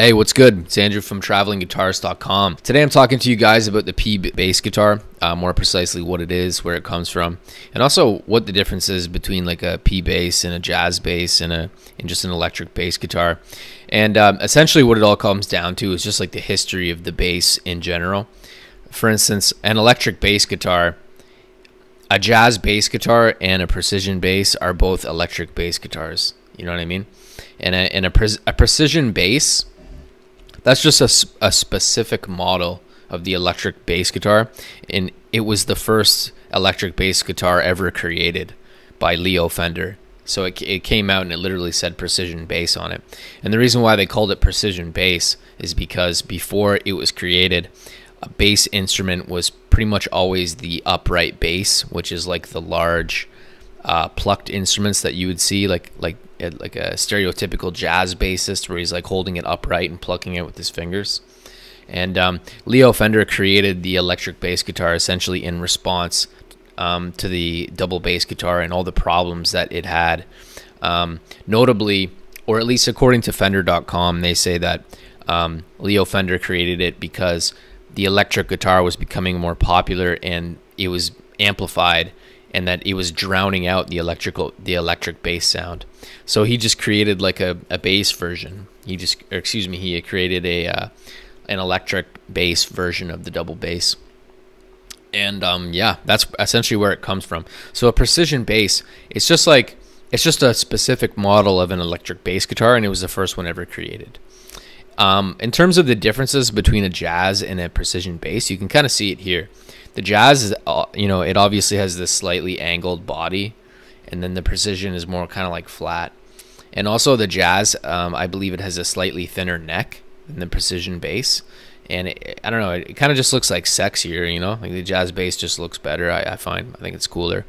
Hey, what's good? It's Andrew from travelingguitars.com. Today I'm talking to you guys about the P bass guitar, more precisely what it is, where it comes from, and also what the difference is between like a P bass and a jazz bass and just an electric bass guitar. And essentially what it all comes down to is just like the history of the bass in general. For instance, an electric bass guitar, a jazz bass guitar and a precision bass are both electric bass guitars. You know what I mean? And a precision bass, that's just a specific model of the electric bass guitar, and it was the first electric bass guitar ever created by Fender. So it came out and it literally said precision bass on it. And the reason why they called it precision bass is because before it was created, a bass instrument was pretty much always the upright bass, which is like the large plucked instruments that you would see like a stereotypical jazz bassist, where he's like holding it upright and plucking it with his fingers. And Fender created the electric bass guitar essentially in response to the double bass guitar and all the problems that it had. Notably, or at least according to Fender.com, they say that Fender created it because the electric guitar was becoming more popular and it was amplified, and that it was drowning out the electric bass sound. So he just created like a bass version. He created an electric bass version of the double bass. And yeah, that's essentially where it comes from. So a precision bass, it's just a specific model of an electric bass guitar, and it was the first one ever created. In terms of the differences between a jazz and a precision bass, you can kind of see it here. The jazz is, it obviously has this slightly angled body, and then the precision is more kind of like flat. And also the jazz, I believe it has a slightly thinner neck than the precision bass. And I don't know, it kind of just looks like sexier, like the jazz bass just looks better. I think it's cooler.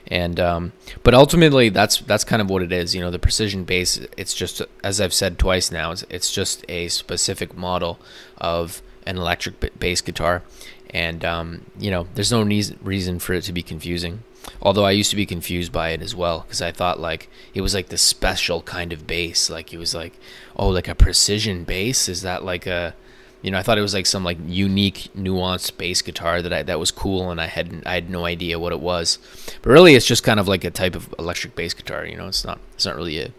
And but ultimately that's kind of what it is. The precision bass, it's just, as I've said twice now, it's just a specific model of an electric bass guitar. And there's no reason for it to be confusing. Although I used to be confused by it as well, because I thought like it was like the special kind of bass. Like it was like, oh, like a precision bass? Is that like a, I thought it was like some like unique, nuanced bass guitar that was cool, and I had no idea what it was. But really, it's just kind of like a type of electric bass guitar. It's not really a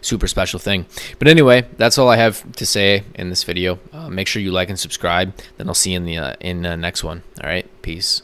super special thing. But anyway, that's all I have to say in this video. Make sure you like and subscribe. Then I'll see you in the next one. All right, peace.